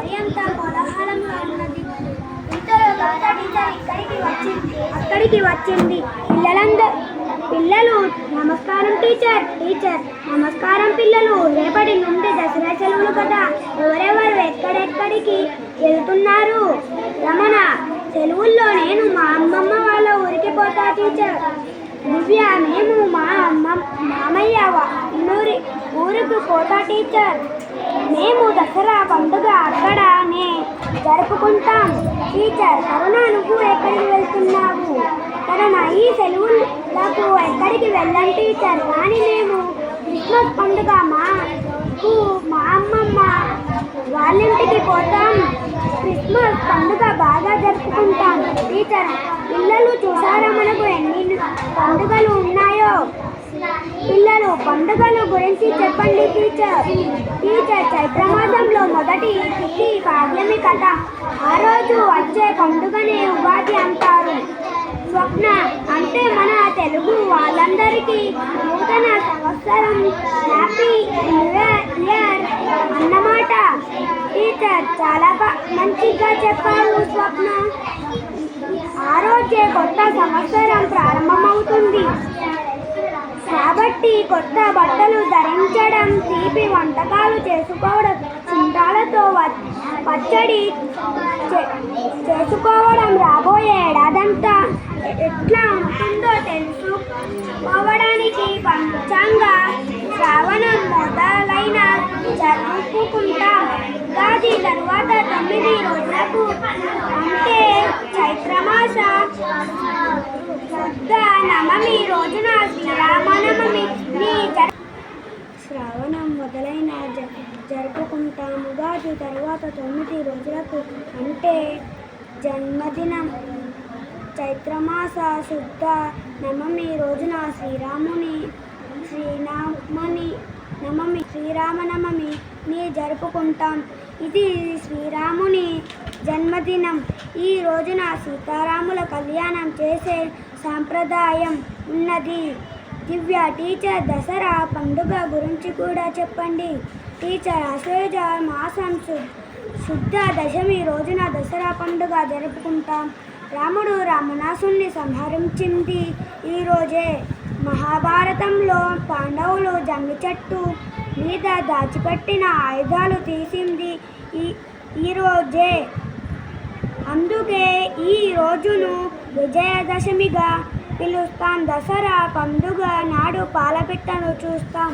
మరి అంత కోలాహలంగా ఉన్నది. ఇంతలో కొత్త టీచర్ అక్కడికి వచ్చింది. పిల్లలు నమస్కారం టీచర్. టీచర్ నమస్కారం పిల్లలు. రేపటి నుండి దసరా సెలవులు కదా, ఎవరెవరు ఎక్కడెక్కడికి వెళ్తున్నారు? రమణ, సెలవుల్లో నేను మా అమ్మమ్మ వాళ్ళ ఊరికి పోతా టీచర్. దివ్య, మేము మా మామయ్య ఊరికి పోతా టీచర్. మేము దసరా పండుగ అక్కడనే జరుపుకుంటాం టీచర్. కరుణ, నువ్వు ఎక్కడికి వెళ్తున్నావు? కరుణ, ఈ సెలవులకు ఎక్కడికి వెళ్ళం టీచర్, కానీ మేము క్రిస్మస్ పండుగ మా అమ్మమ్మ వాళ్ళింటికి పోతాం. క్రిస్మస్ పండుగ బాగా జరుపుకుంటాం టీచర్. పిల్లలు చూసారా మనకు ఎన్ని పండుగలు ఉన్నాయో? పిల్లలు పండుగల గురించి చెప్పండి టీచర్. టీచర్, చైత్రమాసంలో మొదటి తిథి పాడ్యమి కదా, ఆ రోజు వచ్చే పండుగనే ఉగాది అంటారు. స్వప్న, అంటే మన తెలుగు వాళ్ళందరికీ నూతన సంవత్సరం, హ్యాపీ న్యూ ఇయర్ అన్నమాట. టీచర్, చాలా మంచిగా చెప్పారు స్వప్న. ఆ రోజే కొత్త సంవత్సరం ప్రారంభమవుతుంది కాబట్టి కొత్త బట్టలు ధరించడం, తీపి వంటకాలు చేసుకోవడం, చుట్టాలతో పచ్చడి చేసుకోవడం, రాబోయే ఏడాదంతా ఎట్లా ఉంటుందో తెలుసుకోవడానికి పంచాంగ శ్రావణం మొదలైన జరుపుకుంటాం. ఉగాది తరువాత 9 రోజులకు, అంటే చైత్రమాస శుద్ధ నవమి రోజున శ్రీరామనవమి శ్రావణం మొదలైన జరుపుకుంటాం. ఉగాది తరువాత 9 రోజులకు, అంటే జన్మదినం చైత్రమాస శుద్ధ నవమి రోజున శ్రీరామనవమిని జరుపుకుంటాం. ఇది శ్రీరాముని జన్మదినం. ఈ రోజున సీతారాముల కళ్యాణం చేసే సాంప్రదాయం ఉన్నది. దివ్య, టీచర్, దసరా పండుగ గురించి కూడా చెప్పండి టీచర్. ఆశ్వయుజ మాసం శుద్ధ దశమి రోజున దసరా పండుగ జరుపుకుంటాం. రాముడు రావణాసురుడిని సంహరించింది ఈ రోజే. మహాభారతంలో పాండవులు జమ్మి చెట్టు మీద దాచిపెట్టిన ఆయుధాలు తీసింది ఈ రోజే. అందుకే ఈ రోజును విజయదశమిగా పిలుస్తాం. దసరా పండుగ నాడు పాలపిట్టను చూస్తాం.